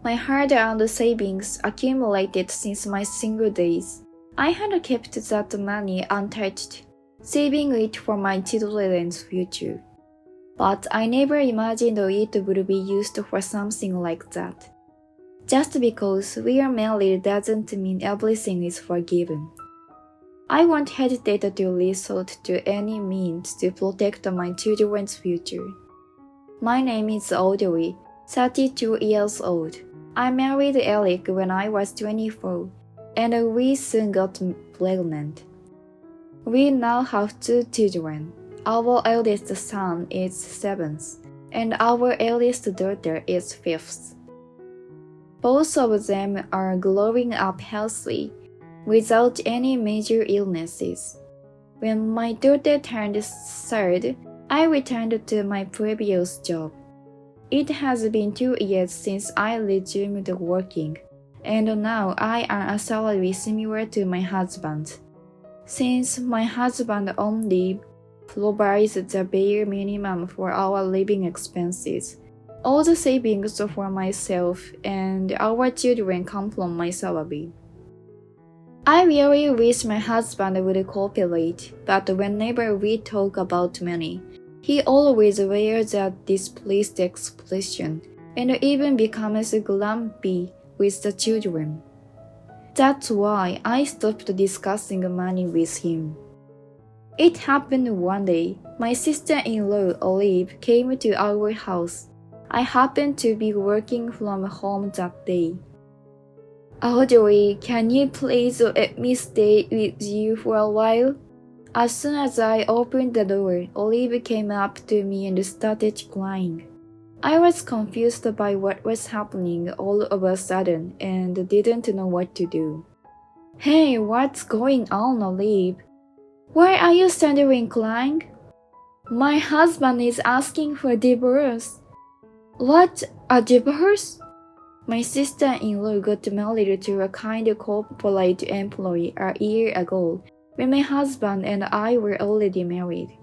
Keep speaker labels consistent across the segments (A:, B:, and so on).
A: My hard-earned savings accumulated since my single days. I had kept that money untouched, saving it for my children's future. But I never imagined it would be used for something like that. Just because we are married doesn't mean everything is forgiven. I won't hesitate to resort to any means to protect my children's future. My name is Audrey, 32 years old. I married Eric when I was 24, and we soon got pregnant. We now have 2 children. Our eldest son is 7th, and our eldest daughter is 5th. Both of them are growing up healthy, without any major illnesses. When my daughter turned 3rd, I returned to my previous job. It has been 2 years since I resumed working, and now I earn a salary similar to my husband's. Since my husband only provides the bare minimum for our living expenses, all the savings for myself and our children come from my salary. I really wish my husband would cooperate, but whenever we talk about money, he always wears a displeased expression and even becomes grumpy with the children. That's why I stopped discussing money with him. It happened one day. My sister-in-law Olive came to our house. I happened to be working from home that day. Audrey, can you please let me stay with you for a while? As soon as I opened the door, Olive came up to me and started crying. I was confused by what was happening all of a sudden and didn't know what to do. Hey, what's going on, Olive? Why are you standing crying? My husband is asking for divorce. What, a divorce? My sister-in-law got married to a kind corporate employee a year ago when my husband and I were already married.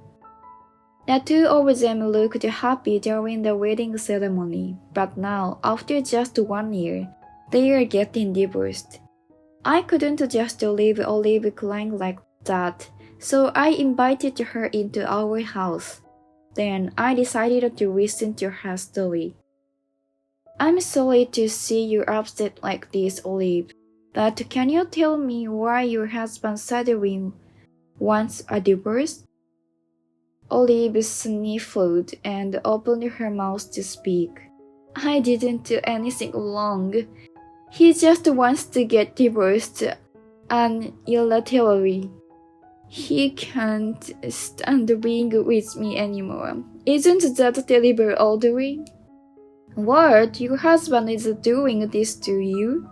A: The 2 of them looked happy during the wedding ceremony, but now, after just 1 year, they are getting divorced. I couldn't just leave Olive crying like that, so I invited her into our house. Then I decided to listen to her story. I'm sorry to see you upset like this, Olive, but can you tell me why your husband suddenly wants a divorce? Olive sniffled and opened her mouth to speak. I didn't do anything wrong. He just wants to get divorced unilaterally. He can't stand being with me anymore. Isn't that terrible, Audrey? What? Your husband is doing this to you?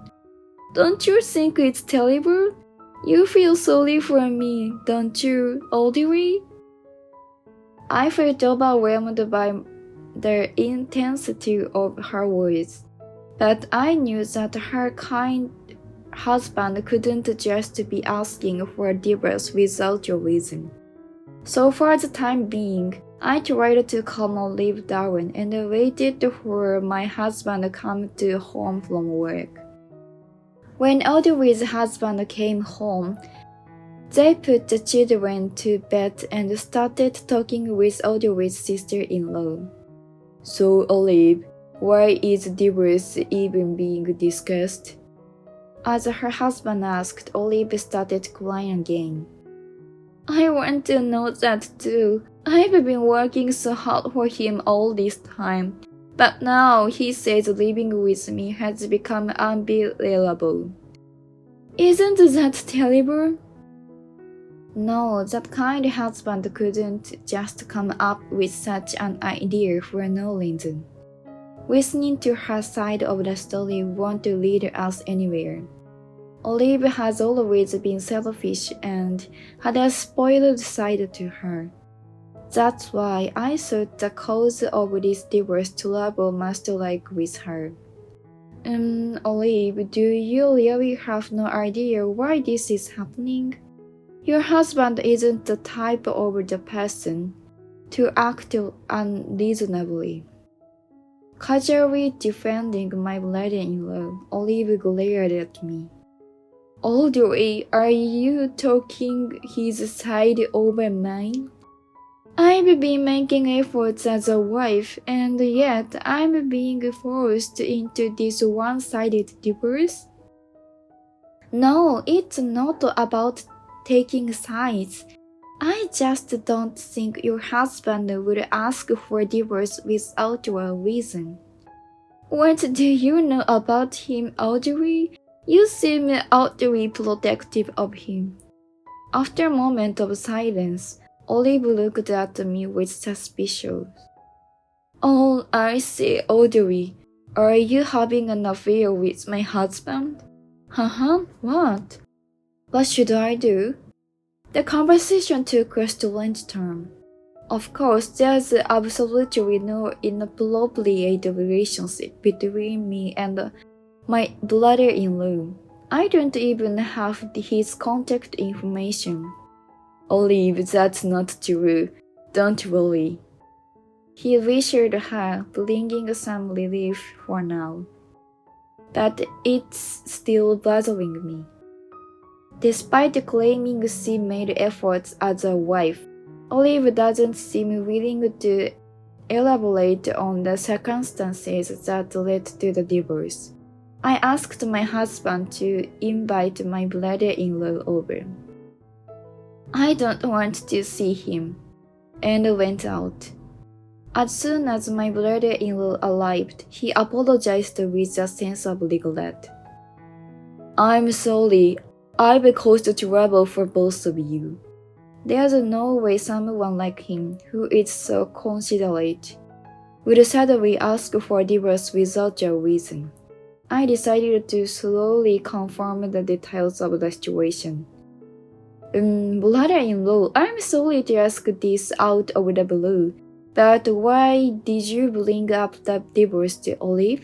A: Don't you think it's terrible? You feel sorry for me, don't you, Audrey? I felt overwhelmed by the intensity of her words, but I knew that her kind husband couldn't just be asking for a divorce without a reason. So for the time being, I tried to calm Olive down and waited for my husband to come home from work. When Audrey's husband came home, they put the children to bed and started talking with Audrey's sister-in-law. So, Olive, why is divorce even being discussed? As her husband asked, Olive started crying again. I want to know that too. I've been working so hard for him all this time, but now he says living with me has become unbearable. Isn't that terrible? No, that kind husband couldn't just come up with such an idea for no reason. Listening to her side of the story won't lead us anywhere. Olive has always been selfish and had a spoiled side to her. That's why I thought the cause of this divorce trouble must lie with her. Olive, do you really have no idea why this is happening? Your husband isn't the type of the person to act unreasonably. Casually defending my brother-in-law, Olive glared at me. Audrey, are you taking his side over mine? I've been making efforts as a wife, and yet I'm being forced into this one-sided divorce? No, it's not about taking sides. I just don't think your husband would ask for divorce without a reason. What do you know about him, Audrey? You seem oddly protective of him. After a moment of silence, Olive looked at me with suspicion. Oh, I see, Audrey. Are you having an affair with my husband? Haha, what? What should I do? The conversation took a strange turn. Of course, there's absolutely no inappropriate relationship between me and my brother-in-law. I don't even have his contact information. Olive, that's not true. Don't worry. He reassured her, bringing some relief for now. But it's still bothering me. Despite claiming she made efforts as a wife, Olive doesn't seem willing to elaborate on the circumstances that led to the divorce. I asked my husband to invite my brother-in-law over. I don't want to see him, and went out. As soon as my brother-in-law arrived, he apologized with a sense of regret. I'm sorry, I've caused trouble for both of you. There's no way someone like him, who is so considerate, would suddenly ask for divorce without a reason. I decided to slowly confirm the details of the situation. Brother-in-law, I'm sorry to ask this out of the blue, but why did you bring up the divorce to Olive?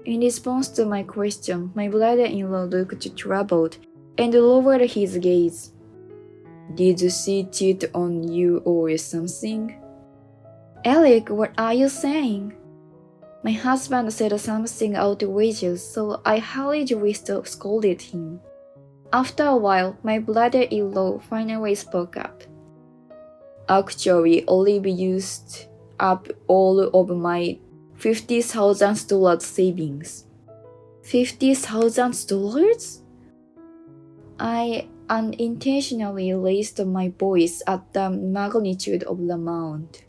A: In response to my question, my brother-in-law looked troubled and lowered his gaze. Did she cheat on you or something? Alec, what are you saying? My husband said something outrageous, so I hurriedly scolded him. After a while, my brother-in-law finally spoke up. Actually, Olive used up all of my $50,000 savings. $50,000? I unintentionally raised my voice at the magnitude of the amount.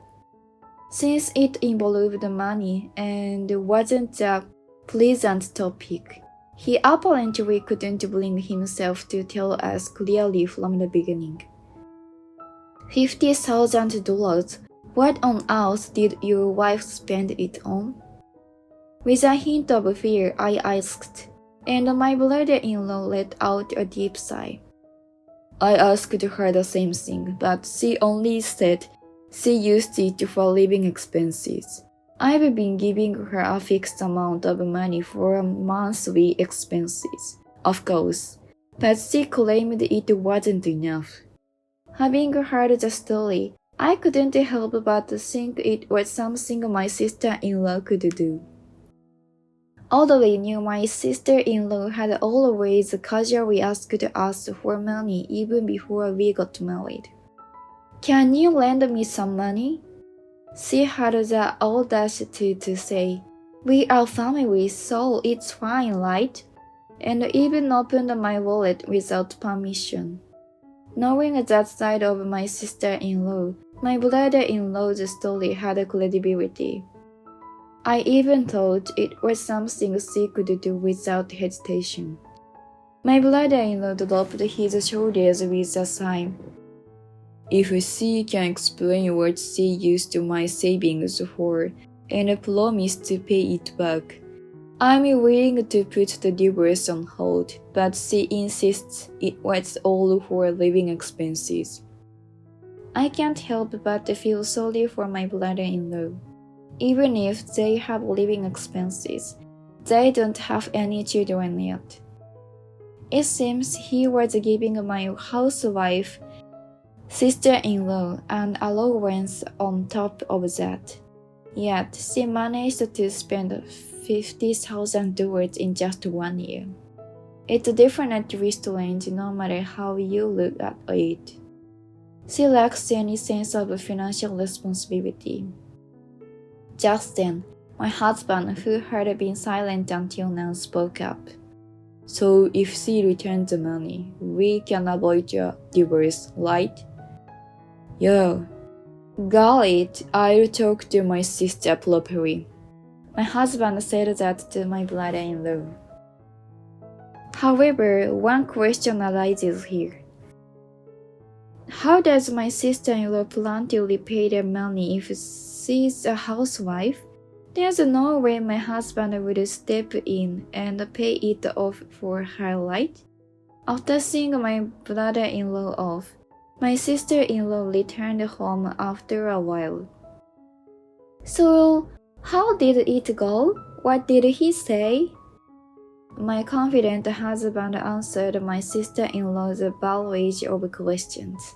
A: Since it involved money and wasn't a pleasant topic, he apparently couldn't bring himself to tell us clearly from the beginning. $50,000? What on earth did your wife spend it on? With a hint of fear, I asked, and my brother-in-law let out a deep sigh. I asked her the same thing, but she only said she used it for living expenses. I've been giving her a fixed amount of money for monthly expenses, of course, but she claimed it wasn't enough. Having heard the story, I couldn't help but think it was something my sister-in-law could do. Audrey knew my sister-in-law had always casually asked us for money even before we got married. Can you lend me some money? She had the audacity to say, we are family, so it's fine, right? And even opened my wallet without permission. Knowing that side of my sister-in-law, my brother-in-law's story had credibility. I even thought it was something she could do without hesitation. My brother-in-law dropped his shoulders with a sigh. If she can explain what she used my savings for and promise to pay it back, I'm willing to put the divorce on hold, but she insists it was all for living expenses. I can't help but feel sorry for my brother-in-law. Even if they have living expenses, they don't have any children yet. It seems he was giving my housewife sister-in-law an allowance on top of that. Yet, she managed to spend $50,000 in just 1 year. It's definitely strange no matter how you look at it. She lacks any sense of financial responsibility. Just then, my husband, who had been silent until now, spoke up. So if she returns the money, we can avoid a divorce, right? Yeah. Got it. I'll talk to my sister properly. My husband said that to my brother-in-law. However, one question arises here. How does my sister-in-law plan to repay the money if she's a housewife? There's no way my husband would step in and pay it off for her, right? After seeing my brother-in-law off, my sister-in-law returned home after a while. So, how did it go? What did he say? My confident husband answered my sister-in-law's barrage of questions.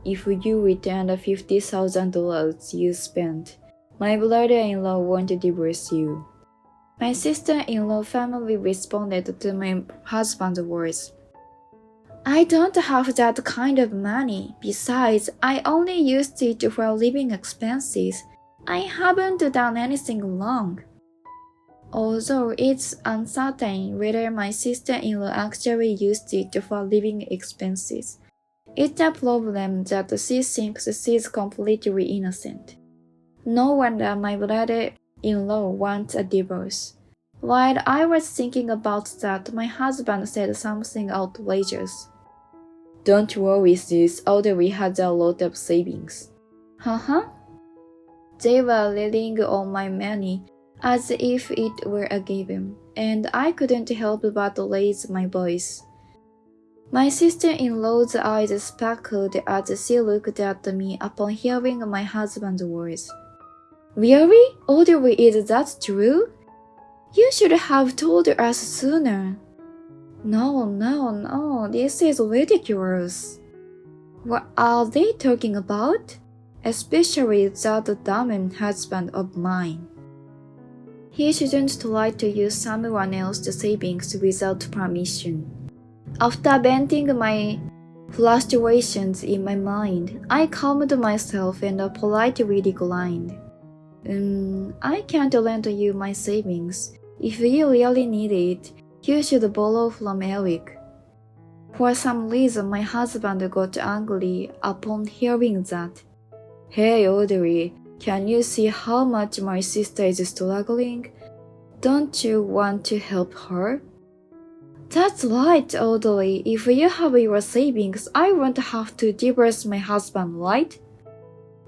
A: If you return the $50,000 you spent, my brother-in-law won't divorce you. My sister-in-law firmly responded to my husband's words. I don't have that kind of money. Besides, I only used it for living expenses. I haven't done anything wrong. Although it's uncertain whether my sister-in-law actually used it for living expenses, it's a problem that she thinks she's completely innocent. No wonder my brother-in-law wants a divorce. While I was thinking about that, my husband said something outrageous. Don't worry, sis, Audrey has a lot of savings. Huh? They were relying on my money as if it were a given, and I couldn't help but raise my voice. My sister-in-law's eyes sparkled as she looked at me upon hearing my husband's words. Really? Audrey, is that true? You should have told us sooner. No, this is ridiculous. What are they talking about? Especially that damn husband of mine. He shouldn't try to use someone else's savings without permission. After venting my frustrations in my mind, I calmed myself and politely declined. I can't lend you my savings. If you really need it, you should borrow from Eric. For some reason, my husband got angry upon hearing that. Hey, Audrey, can you see how much my sister is struggling? Don't you want to help her? That's right, Audrey. If you have your savings, I won't have to divorce my husband, right?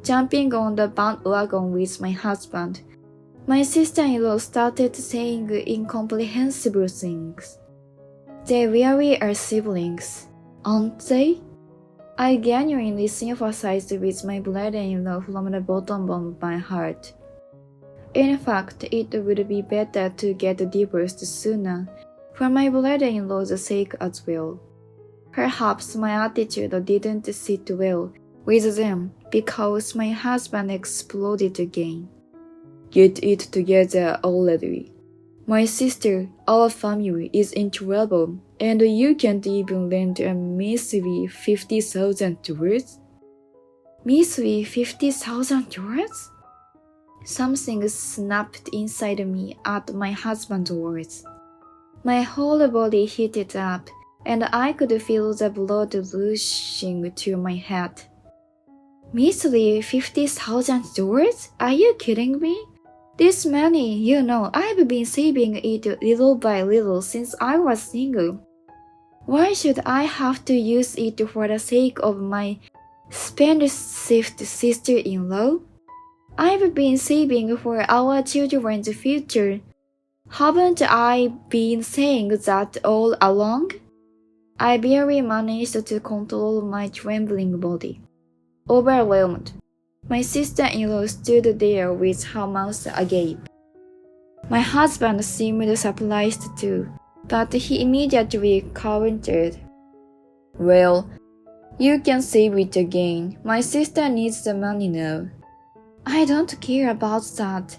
A: Jumping on the bandwagon with my husband, my sister-in-law started saying incomprehensible things. They really are siblings, aren't they? I genuinely sympathized with my brother-in-law from the bottom of my heart. In fact, it would be better to get divorced sooner, for my brother-in-law's sake as well. Perhaps my attitude didn't sit well with them because my husband exploded again. Get it together already. My sister, our family is in trouble, and you can't even lend a measly $50,000? Measly $50,000? Something snapped inside me at my husband's words. My whole body heated up, and I could feel the blood rushing to my head. Measly $50,000? Are you kidding me? This money, I've been saving it little by little since I was single. Why should I have to use it for the sake of my spendthrift sister-in-law? I've been saving for our children's future. Haven't I been saying that all along? I barely managed to control my trembling body. Overwhelmed, my sister-in-law stood there with her mouth agape. My husband seemed surprised too, but he immediately countered. Well, you can save it again. My sister needs the money now. I don't care about that.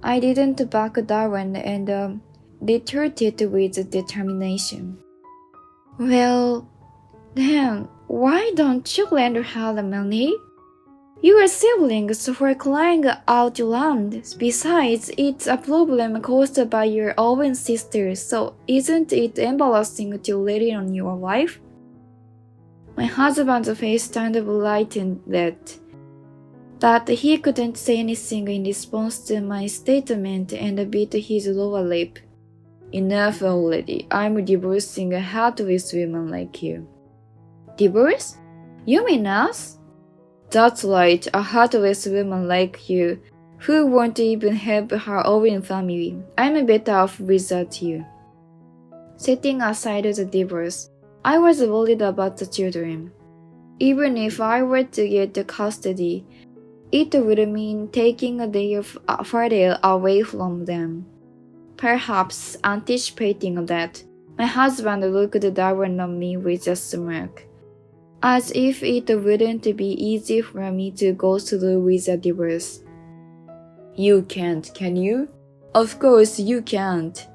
A: I didn't back down and retorted with determination. Well, then, why don't you lend her the money? Your siblings were crying out loud. Besides, it's a problem caused by your own sister, so isn't it embarrassing to let it on your wife? My husband's face turned bright and red, but he couldn't say anything in response to my statement and bit his lower lip. Enough already. I'm divorcing a heartless woman like you. Divorce? You mean us? That's right, a heartless woman like you, who won't even have her own family. I'm better off without you. Setting aside the divorce, I was worried about the children. Even if I were to get the custody, it would mean taking their father away from them. Perhaps anticipating that, my husband looked down on me with a smirk, as if it wouldn't be easy for me to go through with a divorce. You can't, can you? Of course you can't.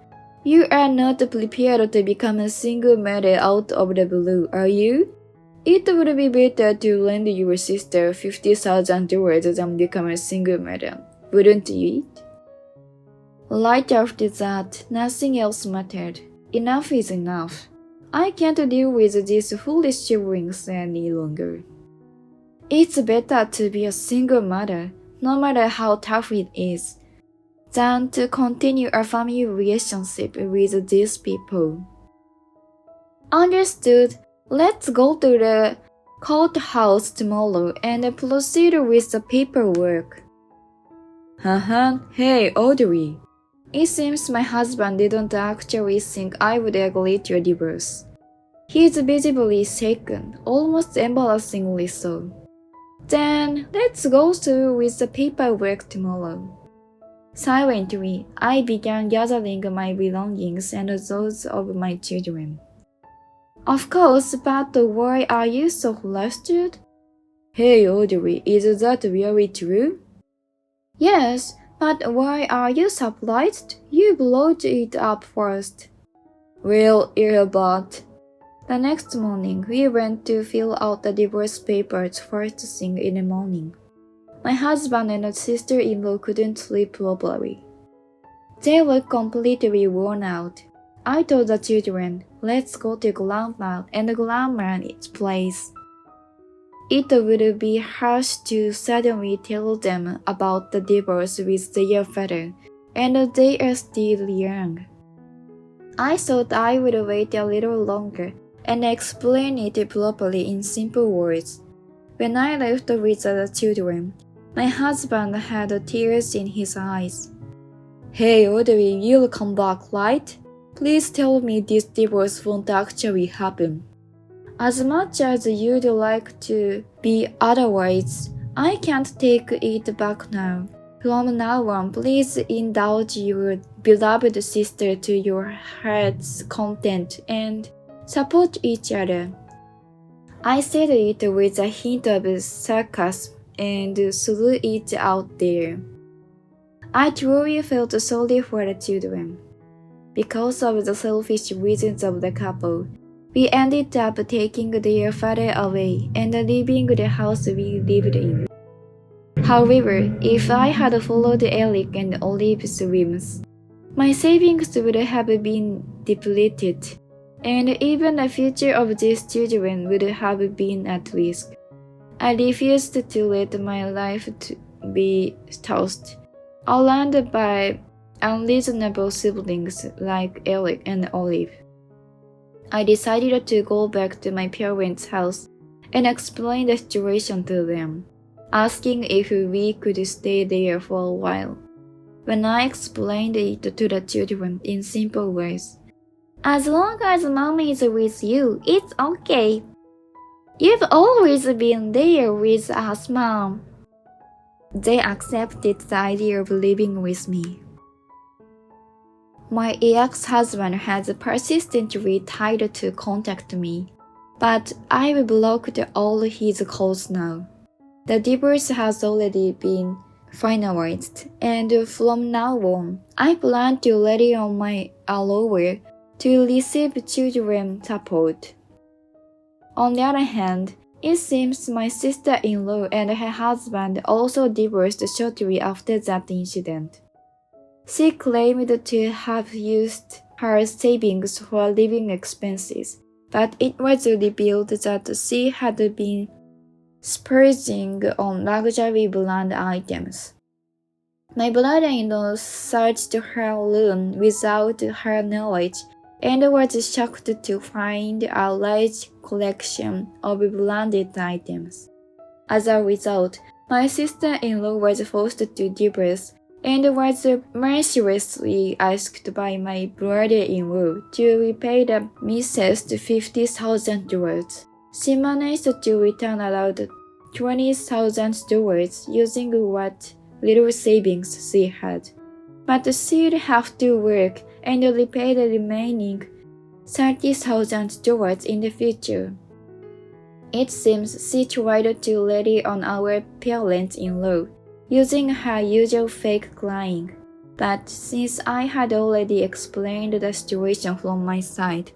A: You are not prepared to become a single mother out of the blue, are you? It would be better to lend your sister $50,000 than become a single mother, wouldn't it? Right after that, nothing else mattered. Enough is enough. I can't deal with these foolish siblings any longer. It's better to be a single mother, no matter how tough it is, than to continue a family relationship with these people. Understood. Let's go to the courthouse tomorrow and proceed with the paperwork. Hey, Audrey. It seems my husband didn't actually think I would agree to a divorce. He's visibly shaken, almost embarrassingly so. Then, let's go through with the paperwork tomorrow. Silently, I began gathering my belongings and those of my children. Of course, but why are you so flustered? Hey Audrey, is that really true? Yes, but why are you surprised? You brought it up first. Well, but... The next morning, we went to fill out the divorce papers first thing in the morning. My husband and sister-in-law couldn't sleep properly. They were completely worn out. I told the children, let's go to Grandma and Grandma's place. It would be harsh to suddenly tell them about the divorce with their father, and they are still young. I thought I would wait a little longer and explain it properly in simple words. When I left with the children, my husband had tears in his eyes. Hey Audrey, you'll come back, right? Please tell me this divorce won't actually happen. As much as you'd like to be otherwise, I can't take it back now. From now on, please indulge your beloved sister to your heart's content and support each other. I said it with a hint of sarcasm and threw it out there. I truly felt sorry for the children. Because of the selfish reasons of the couple, we ended up taking their father away and leaving the house we lived in. However, if I had followed Eric and Olive's whims, my savings would have been depleted, and even the future of these children would have been at risk. I refused to let my life be tossed around by unreasonable siblings like Eric and Olive. I decided to go back to my parents' house and explain the situation to them, asking if we could stay there for a while. When I explained it to the children in simple words, as long as Mom is with you, it's okay. You've always been there with us, Mom. They accepted the idea of living with me. My ex-husband has persistently tried to contact me, but I've blocked all his calls now. The divorce has already been finalized, and from now on, I plan to rely on my lawyer to receive children support. On the other hand, it seems my sister-in-law and her husband also divorced shortly after that incident. She claimed to have used her savings for living expenses, but it was revealed that she had been splurging on luxury brand items. My brother-in-law searched her room without her knowledge and was shocked to find a large collection of branded items. As a result, my sister-in-law was forced to divorce and was mercilessly asked by my brother-in-law to repay the misses $50,000. She managed to return around $20,000 using what little savings she had. But she'd have to work and repay the remaining $30,000 in the future. It seems she tried to rely on our parents-in-law, using her usual fake crying. But since I had already explained the situation from my side,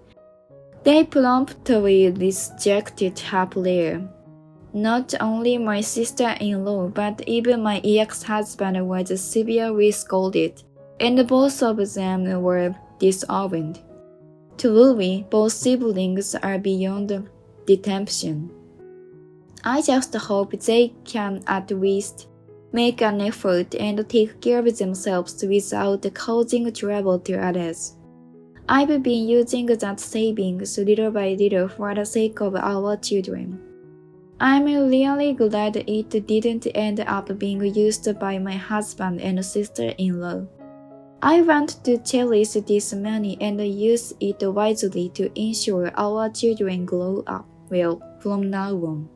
A: they promptly rejected her prayer. Not only my sister-in-law, but even my ex-husband was severely scolded, and both of them were disowned. Truly, both siblings are beyond redemption. I just hope they can at least make an effort and take care of themselves without causing trouble to others. I've been using that savings little by little for the sake of our children. I'm really glad it didn't end up being used by my husband and sister-in-law. I want to cherish this money and use it wisely to ensure our children grow up well from now on.